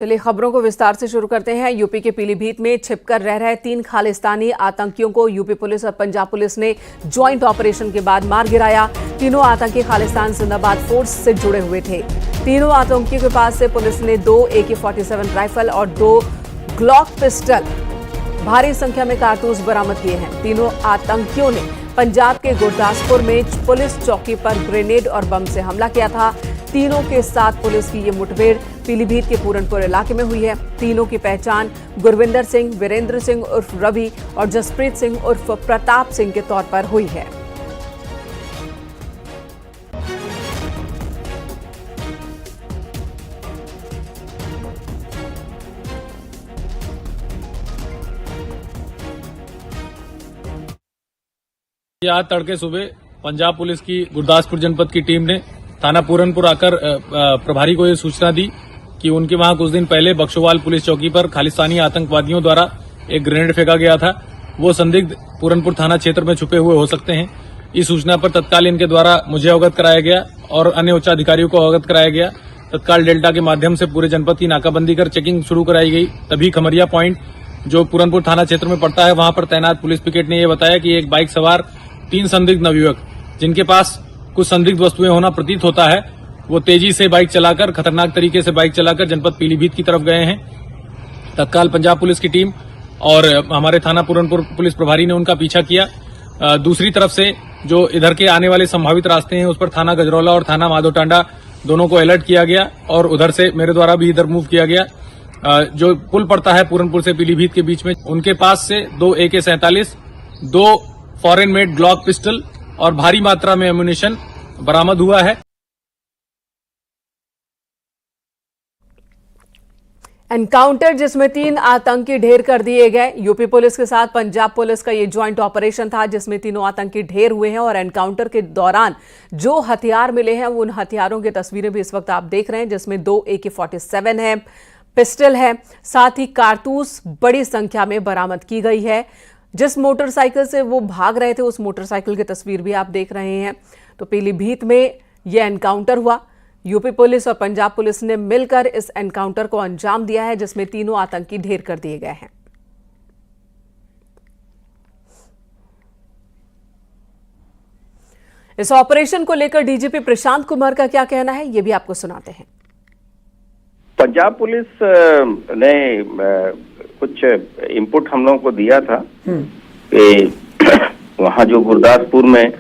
चलिए खबरों को विस्तार से शुरू करते हैं। यूपी के पीलीभीत में छिपकर रह रहे 3 खालिस्तानी आतंकियों को यूपी पुलिस और पंजाब पुलिस ने ज्वाइंट ऑपरेशन के बाद मार गिराया। तीनों आतंकी खालिस्तान जिंदाबाद फोर्स से जुड़े हुए थे। तीनों आतंकियों के पास से पुलिस ने 2 AK-47 राइफल और 2 ग्लॉक पिस्टल, भारी संख्या में कारतूस बरामद किए हैं। तीनों आतंकियों ने पंजाब के गुरदासपुर में पुलिस चौकी पर ग्रेनेड और बम से हमला किया था। तीनों के साथ पुलिस की ये मुठभेड़ पीलीभीत के पूरनपुर इलाके में हुई है। तीनों की पहचान गुरविंदर सिंह, वीरेंद्र सिंह उर्फ रवि और जसप्रीत सिंह उर्फ प्रताप सिंह के तौर पर हुई है। आज तड़के सुबह पंजाब पुलिस की गुरदासपुर जनपद की टीम ने थाना पूरनपुर आकर प्रभारी को ये सूचना दी कि उनके वहां कुछ दिन पहले बक्सोवाल पुलिस चौकी पर खालिस्तानी आतंकवादियों द्वारा एक ग्रेनेड फेंका गया था। वो संदिग्ध पूरनपुर थाना क्षेत्र में छुपे हुए हो सकते हैं। इस सूचना पर तत्काल इनके द्वारा मुझे अवगत कराया गया और अन्य उच्चाधिकारियों को अवगत कराया गया। तत्काल डेल्टा के माध्यम से पूरे जनपद की नाकाबंदी कर चेकिंग शुरू कराई गई। तभी खमरिया पॉइंट जो पूरनपुर थाना क्षेत्र में पड़ता है, वहां पर तैनात पुलिस पिकेट ने यह बताया कि एक बाइक सवार 3 संदिग्ध नवयुवक, जिनके पास कुछ संदिग्ध वस्तुएं होना प्रतीत होता है, वो तेजी से बाइक चलाकर, खतरनाक तरीके से बाइक चलाकर जनपद पीलीभीत की तरफ गए हैं। तत्काल पंजाब पुलिस की टीम और हमारे थाना पूरनपुर पुलिस प्रभारी ने उनका पीछा किया। दूसरी तरफ से जो इधर के आने वाले संभावित रास्ते हैं, उस पर थाना गजरौला और थाना माधोटांडा दोनों को अलर्ट किया गया और उधर से मेरे द्वारा भी इधर मूव किया गया। जो पुल पड़ता है पूरनपुर से पीलीभीत के बीच में, उनके पास से 2 AK-47, 2 foreign made Glock pistol और भारी मात्रा में एम्यूनिशन बरामद हुआ है। एनकाउंटर जिसमें 3 आतंकी ढेर कर दिए गए। यूपी पुलिस के साथ पंजाब पुलिस का ये ज्वाइंट ऑपरेशन था, जिसमें तीनों आतंकी ढेर हुए हैं और एनकाउंटर के दौरान जो हथियार मिले हैं, उन हथियारों की तस्वीरें भी इस वक्त आप देख रहे हैं, जिसमें 2 AK-47 है, पिस्टल है, साथ ही कारतूस बड़ी संख्या में बरामद की गई है। जिस मोटरसाइकिल से वो भाग रहे थे, उस मोटरसाइकिल की तस्वीर भी आप देख रहे हैं। तो पीलीभीत में यह एनकाउंटर हुआ। यूपी पुलिस और पंजाब पुलिस ने मिलकर इस एनकाउंटर को अंजाम दिया है, जिसमें तीनों आतंकी ढेर कर दिए गए हैं। इस ऑपरेशन को लेकर डीजीपी प्रशांत कुमार का क्या कहना है, यह भी आपको सुनाते हैं। पंजाब पुलिस ने कुछ इनपुट हम लोगों को दिया था कि वहां जो गुरदासपुर में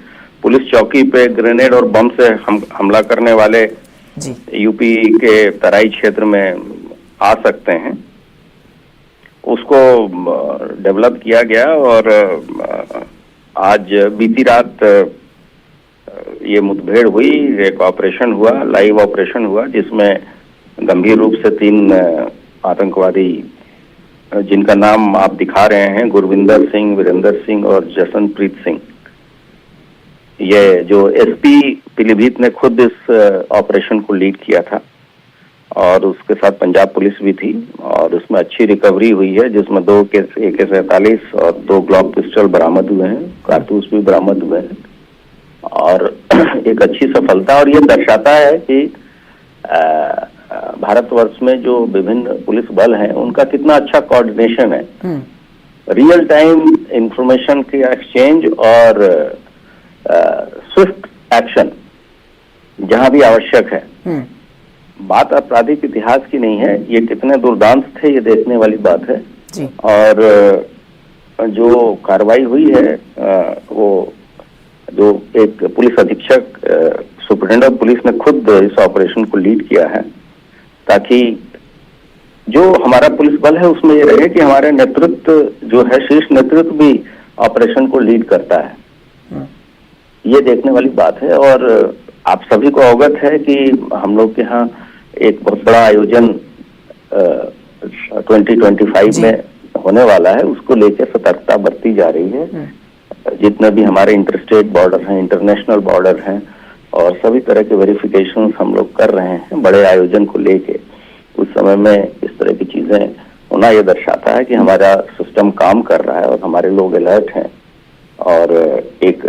पुलिस चौकी पे ग्रेनेड और बम से हमला करने वाले यूपी के तराई क्षेत्र में आ सकते हैं, उसको डेवलप किया गया और आज बीती रात ये मुठभेड़ हुई, एक ऑपरेशन हुआ, लाइव ऑपरेशन हुआ, जिसमें गंभीर रूप से 3 आतंकवादी, जिनका नाम आप दिखा रहे हैं, गुरविंदर सिंह, वीरेंद्र सिंह और जसनप्रीत सिंह, ये जो SP पीलीभीत ने खुद इस ऑपरेशन को लीड किया था और उसके साथ पंजाब पुलिस भी थी और उसमें अच्छी रिकवरी हुई है, जिसमें 2 AK-47 और 2 ग्लॉक पिस्टल बरामद हुए हैं, कारतूस भी बरामद हुए हैं और एक अच्छी सफलता। और ये दर्शाता है कि भारतवर्ष में जो विभिन्न पुलिस बल हैं, उनका कितना अच्छा कोऑर्डिनेशन है। रियल टाइम इंफॉर्मेशन की एक्सचेंज और स्विफ्ट एक्शन जहां भी आवश्यक है। बात आपराधिक इतिहास की नहीं है, ये कितने दुर्दांत थे ये देखने वाली बात है जी। और जो कार्रवाई हुई है, वो जो एक पुलिस अधीक्षक सुप्रिंटेंडेंट ऑफ पुलिस ने खुद इस ऑपरेशन को लीड किया है, ताकि जो हमारा पुलिस बल है उसमें ये रहे कि हमारे नेतृत्व जो है, शीर्ष नेतृत्व भी ऑपरेशन को लीड करता है। ये देखने वाली बात है और आप सभी को अवगत है कि हम लोग के यहाँ एक बहुत बड़ा आयोजन 2025 में होने वाला है, उसको लेकर सतर्कता बरती जा रही है। जितने भी हमारे इंटरस्टेट बॉर्डर हैं, इंटरनेशनल बॉर्डर हैं, और सभी तरह के वेरिफिकेशन हम लोग कर रहे हैं बड़े आयोजन को लेके। उस समय में इस तरह की चीजें होना ये दर्शाता है कि हमारा सिस्टम काम कर रहा है और हमारे लोग अलर्ट हैं और एक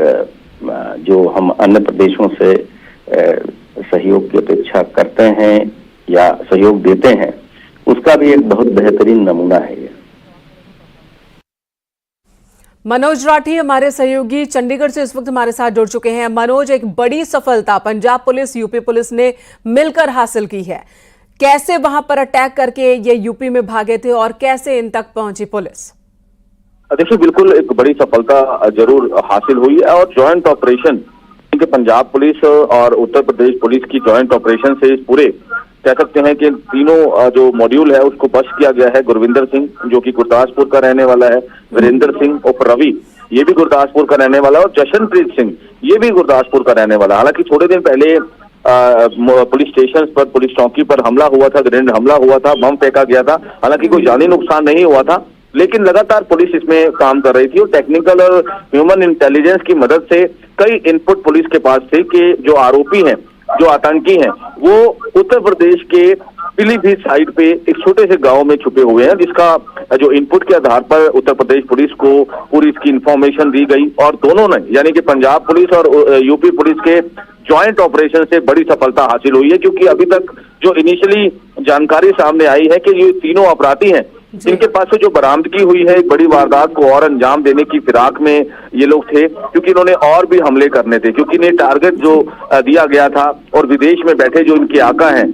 जो हम अन्य प्रदेशों से सहयोग की अपेक्षा करते हैं या सहयोग देते हैं, उसका भी एक बहुत बेहतरीन नमूना है ये। मनोज राठी हमारे सहयोगी चंडीगढ़ से इस वक्त हमारे साथ जुड़ चुके हैं। मनोज, एक बड़ी सफलता पंजाब पुलिस यूपी पुलिस ने मिलकर हासिल की है। कैसे वहां पर अटैक करके ये यूपी में भागे थे और कैसे इन तक पहुंची पुलिस? देखिए, बिल्कुल एक बड़ी सफलता जरूर हासिल हुई है और जॉइंट ऑपरेशन कि पंजाब पुलिस और उत्तर प्रदेश पुलिस की जॉइंट ऑपरेशन से इस पूरे कह सकते हैं कि तीनों जो मॉड्यूल है उसको बस्ट किया गया है। गुरविंदर सिंह जो कि गुरदासपुर का रहने वाला है, वीरेंद्र सिंह उर्फ रवि ये भी गुरदासपुर का रहने वाला है और जशनप्रीत सिंह ये भी गुरदासपुर का रहने वाला। हालांकि थोड़े दिन पहले पुलिस स्टेशन पर, पुलिस चौकी पर हमला हुआ था, ग्रेनेड हमला हुआ था, बम फेंका गया था। हालांकि कोई जानी नुकसान नहीं हुआ था, लेकिन लगातार पुलिस इसमें काम कर रही थी और टेक्निकल और ह्यूमन इंटेलिजेंस की मदद से कई इनपुट पुलिस के पास थे कि जो आरोपी हैं, जो आतंकी हैं, वो उत्तर प्रदेश के पीलीभीत साइड पे एक छोटे से गांव में छुपे हुए हैं, जिसका जो इनपुट के आधार पर उत्तर प्रदेश पुलिस को पूरी इसकी इंफॉर्मेशन दी गई और दोनों ने यानी कि पंजाब पुलिस और यूपी पुलिस के ज्वाइंट ऑपरेशन से बड़ी सफलता हासिल हुई है। क्योंकि अभी तक जो इनिशियली जानकारी सामने आई है कि ये तीनों अपराधी हैं, इनके पास से जो बरामदगी हुई है एक बड़ी वारदात को और अंजाम देने की फिराक में ये लोग थे, क्योंकि इन्होंने और भी हमले करने थे। क्योंकि इन्हें टारगेट जो दिया गया था और विदेश में बैठे जो इनके आका हैं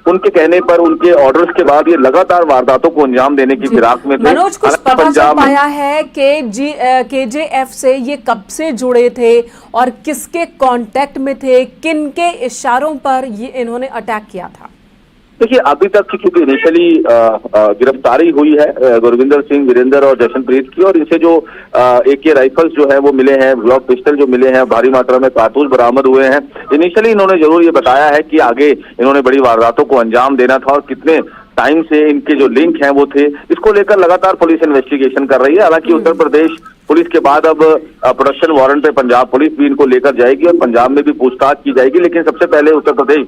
उनके कहने पर, उनके ऑर्डर्स के बाद ये लगातार वारदातों को अंजाम देने की फिराक में थे। मनोज, कुछ पता चल पाया है कि केजेएफ से ये कब से जुड़े थे और किसके कांटेक्ट में थे, किन के इशारों पर ये इन्होंने अटैक किया था? देखिए, अभी तक क्योंकि इनिशियली गिरफ्तारी हुई है गुरविंदर सिंह, वीरेंद्र और जशनप्रीत की, और इनसे जो AK राइफल्स जो है वो मिले हैं, ग्लॉक पिस्टल जो मिले हैं, भारी मात्रा में कारतूस बरामद हुए हैं। इनिशियली इन्होंने जरूर ये बताया है कि आगे इन्होंने बड़ी वारदातों को अंजाम देना था और कितने टाइम से इनके जो लिंक हैं वो थे। इसको लेकर लगातार पुलिस इन्वेस्टिगेशन कर रही है। हालांकि उत्तर प्रदेश पुलिस के बाद अब प्रोडक्शन वारंट पे पंजाब पुलिस भी इनको लेकर जाएगी और पंजाब में भी पूछताछ की जाएगी। लेकिन सबसे पहले उत्तर प्रदेश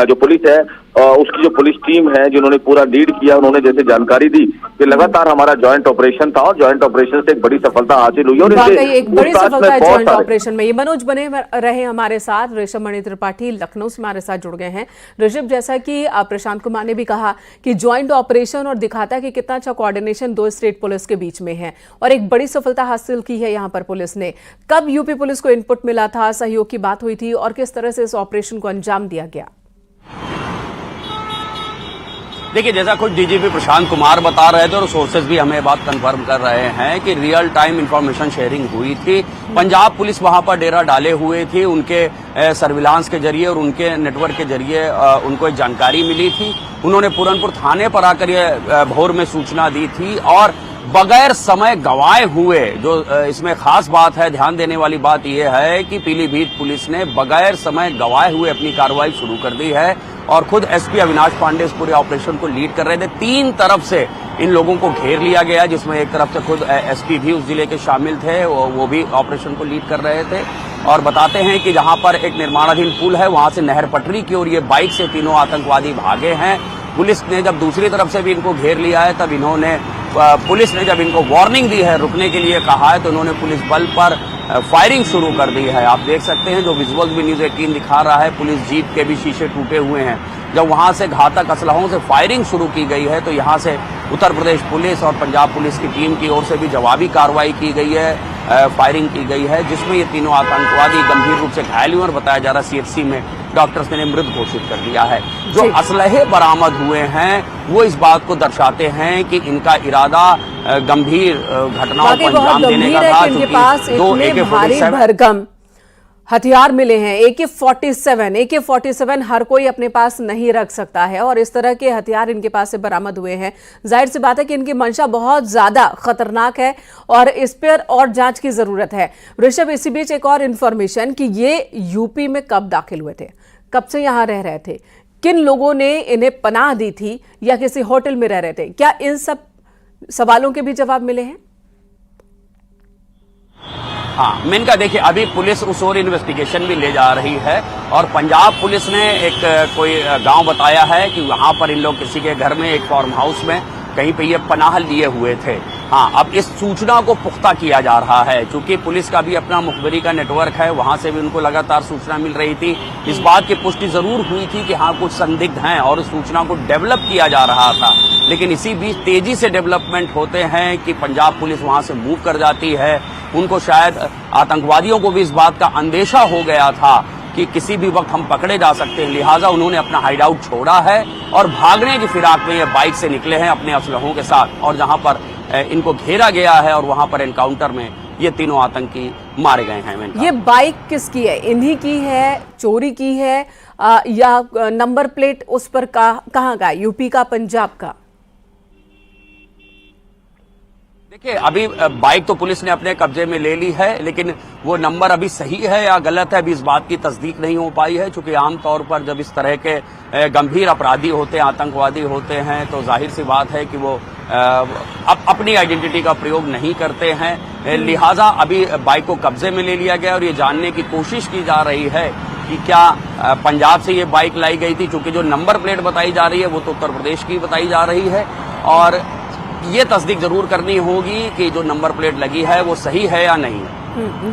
जो पुलिस है उसकी जो पुलिस टीम है जिन्होंने पूरा लीड किया, उन्होंने जैसे जानकारी दी कि लगातार हमारा जॉइंट ऑपरेशन था और जॉइंट ऑपरेशन से एक बड़ी सफलता हासिल हुई और एक बड़ी सफलता है जॉइंट ऑपरेशन में। ये मनोज बने रहे हमारे साथ। ऋषभ मणि त्रिपाठी लखनऊ से हमारे साथ जुड़ गए हैं। ऋषभ, जैसा कि प्रशांत कुमार ने भी कहा कि जॉइंट ऑपरेशन और दिखाता है कि कितना अच्छा कोऑर्डिनेशन दो स्टेट पुलिस के बीच में है और एक बड़ी सफलता हासिल की है यहाँ पर पुलिस ने। कब यूपी पुलिस को इनपुट मिला था, सहयोग की बात हुई थी और किस तरह से इस ऑपरेशन को अंजाम दिया गया? देखिए, जैसा खुद डीजीपी प्रशांत कुमार बता रहे थे और सोर्सेज भी हमें बात कंफर्म कर रहे हैं कि रियल टाइम इंफॉर्मेशन शेयरिंग हुई थी। पंजाब पुलिस वहां पर डेरा डाले हुए थी, उनके सर्विलांस के जरिए और उनके नेटवर्क के जरिए उनको एक जानकारी मिली थी। उन्होंने पूरनपुर थाने पर आकर ये भोर में सूचना दी थी और बगैर समय गंवाए हुए, जो इसमें खास बात है, ध्यान देने वाली बात यह है कि पीलीभीत पुलिस ने बगैर समय गंवाए हुए अपनी कार्रवाई शुरू कर दी है और खुद एसपी अविनाश पांडे इस पूरे ऑपरेशन को लीड कर रहे थे। 3 तरफ से इन लोगों को घेर लिया गया, जिसमें एक तरफ से खुद एसपी भी उस जिले के शामिल थे, वो भी ऑपरेशन को लीड कर रहे थे। और बताते हैं कि जहां पर एक निर्माणाधीन पुल है वहां से नहर पटरी की ओर ये बाइक से तीनों आतंकवादी भागे हैं। पुलिस ने जब दूसरी तरफ से भी इनको घेर लिया है, तब इन्होंने पुलिस ने जब इनको वार्निंग दी है, रुकने के लिए कहा है, तो उन्होंने पुलिस बल पर फायरिंग शुरू कर दी है। आप देख सकते हैं जो विजुअल्स भी न्यूज़ 18 दिखा रहा है, पुलिस जीप के भी शीशे टूटे हुए हैं। जब वहां से घातक असलहों से फायरिंग शुरू की गई है, तो यहां से उत्तर प्रदेश पुलिस और पंजाब पुलिस की टीम की ओर से भी जवाबी कार्रवाई की गई है, फायरिंग की गई है, जिसमें ये तीनों आतंकवादी गंभीर रूप से घायल हुए और बताया जा रहा है CHC में डॉक्टर्स ने मृत घोषित कर दिया है। जो असलहे बरामद हुए हैं वो इस बात को दर्शाते हैं कि इनका इरादा गंभीर घटनाओं को अंजाम देने का था। इनके पास इतने भारी भरकम हथियार मिले हैं, AK-47 हर कोई अपने पास नहीं रख सकता है और इस तरह के हथियार इनके पास से बरामद हुए हैं। जाहिर सी बात है कि इनकी मंशा बहुत ज्यादा खतरनाक है और इस पर और जांच की जरूरत है। ऋषभ, इसी बीच एक और इन्फॉर्मेशन कि ये यूपी में कब दाखिल हुए थे, कब से यहां रह रहे थे, किन लोगों ने इन्हें पनाह दी थी या किसी होटल में रह रहे थे, क्या इन सब सवालों के भी जवाब मिले हैं? हाँ, मेनका देखिए, अभी पुलिस उस ओर इन्वेस्टिगेशन भी ले जा रही है और पंजाब पुलिस ने एक कोई गांव बताया है कि वहां पर इन लोग किसी के घर में, एक फार्म हाउस में कहीं पे ये पनाह लिए हुए थे। हाँ, अब इस सूचना को पुख्ता किया जा रहा है, क्योंकि पुलिस का भी अपना मुखबरी का नेटवर्क है, वहां से भी उनको लगातार सूचना मिल रही थी। इस बात की पुष्टि जरूर हुई थी कि हाँ कुछ संदिग्ध हैं और उस सूचना को डेवलप किया जा रहा था, लेकिन इसी बीच तेजी से डेवलपमेंट होते हैं कि पंजाब पुलिस वहां से मूव कर जाती है। उनको शायद आतंकवादियों को भी इस बात का अंदेशा हो गया था कि किसी भी वक्त हम पकड़े जा सकते हैं, लिहाजा उन्होंने अपना हाइड आउट छोड़ा है और भागने की फिराक में ये बाइक से निकले हैं अपने असलहों के साथ, और जहां पर इनको घेरा गया है और वहां पर एनकाउंटर में ये तीनों आतंकी मारे गए हैं। ये बाइक किसकी है? इन्हीं की है, चोरी की है, या नंबर प्लेट उस पर कहाँ का? यूपी का, पंजाब का? देखिए, अभी बाइक तो पुलिस ने अपने कब्जे में ले ली है, लेकिन वो नंबर अभी सही है या गलत है अभी इस बात की तस्दीक नहीं हो पाई है, क्योंकि आमतौर पर जब इस तरह के गंभीर अपराधी होते हैं, आतंकवादी होते हैं, तो जाहिर सी बात है कि वो अपनी आइडेंटिटी का प्रयोग नहीं करते हैं। लिहाजा अभी बाइक को कब्जे में ले लिया गया और ये जानने की कोशिश की जा रही है कि क्या पंजाब से ये बाइक लाई गई थी, क्योंकि जो नंबर प्लेट बताई जा रही है वो तो उत्तर प्रदेश की बताई जा रही है, और ये तस्दीक जरूर करनी होगी कि जो नंबर प्लेट लगी है वो सही है या नहीं।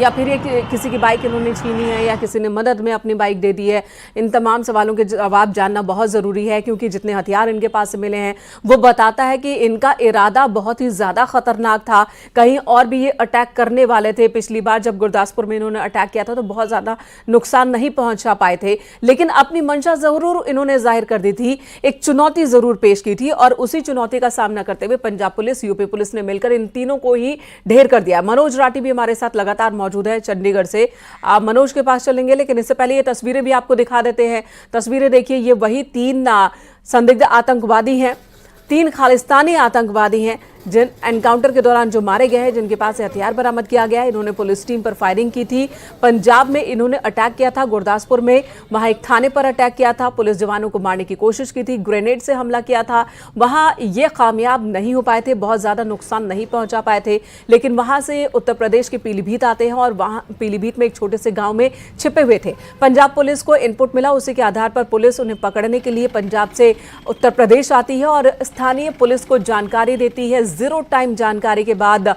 या फिर ये किसी की बाइक इन्होंने छीनी है या किसी ने मदद में अपनी बाइक दे दी है। इन तमाम सवालों के जवाब जानना बहुत ज़रूरी है, क्योंकि जितने हथियार इनके पास से मिले हैं वो बताता है कि इनका इरादा बहुत ही ज़्यादा खतरनाक था। कहीं और भी ये अटैक करने वाले थे। पिछली बार जब गुरदासपुर में इन्होंने अटैक किया था तो बहुत ज़्यादा नुकसान नहीं पहुंचा पाए थे, लेकिन अपनी मंशा ज़रूर इन्होंने जाहिर कर दी थी, एक चुनौती ज़रूर पेश की थी, और उसी चुनौती का सामना करते हुए पंजाब पुलिस, यूपी पुलिस ने मिलकर इन तीनों को ही ढेर कर दिया। मनोज राठी भी हमारे साथ लगातार मौजूद है चंडीगढ़ से। आप मनोज के पास चलेंगे, लेकिन इससे पहले ये तस्वीरें भी आपको दिखा देते हैं। तस्वीरें देखिए, ये वही 3 संदिग्ध आतंकवादी हैं, 3 खालिस्तानी आतंकवादी हैं जिन एनकाउंटर के दौरान जो मारे गए हैं, जिनके पास से हथियार बरामद किया गया है। इन्होंने पुलिस टीम पर फायरिंग की थी। पंजाब में इन्होंने अटैक किया था, गुरदासपुर में वहां एक थाने पर अटैक किया था, पुलिस जवानों को मारने की कोशिश की थी, ग्रेनेड से हमला किया था। वहां ये कामयाब नहीं हो पाए थे, बहुत ज्यादा नुकसान नहीं पहुंचा पाए थे, लेकिन वहां से उत्तर प्रदेश के पीलीभीत आते हैं और वहां पीलीभीत में एक छोटे से गांव में छिपे हुए थे। पंजाब पुलिस को इनपुट मिला, उसी के आधार पर पुलिस उन्हें पकड़ने के लिए पंजाब से उत्तर प्रदेश आती है और स्थानीय पुलिस को जानकारी देती है। 0 टाइम जानकारी के बाद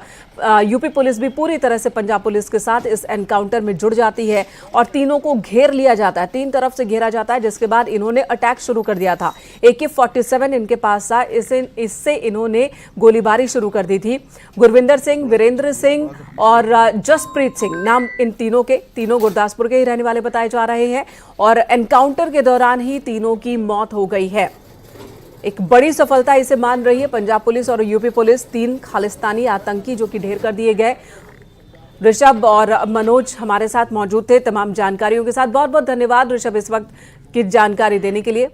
यूपी पुलिस भी पूरी तरह से पंजाब पुलिस के साथ इस एनकाउंटर में जुड़ जाती है और तीनों को घेर लिया जाता है। 3 तरफ से घेरा जाता है, जिसके बाद इन्होंने अटैक शुरू कर दिया था। AK-47 इनके पास था, इससे इन्होंने गोलीबारी शुरू कर दी थी। गुरविंदर सिंह, वीरेंद्र सिंह और जसप्रीत सिंह नाम इन तीनों के, तीनों गुरदासपुर के ही रहने वाले बताए जा रहे हैं, और एनकाउंटर के दौरान ही तीनों की मौत हो गई है। एक बड़ी सफलता इसे मान रही है पंजाब पुलिस और यूपी पुलिस। 3 खालिस्तानी आतंकी जो कि ढेर कर दिए गए। ऋषभ और मनोज हमारे साथ मौजूद थे तमाम जानकारियों के साथ। बहुत बहुत धन्यवाद ऋषभ इस वक्त की जानकारी देने के लिए।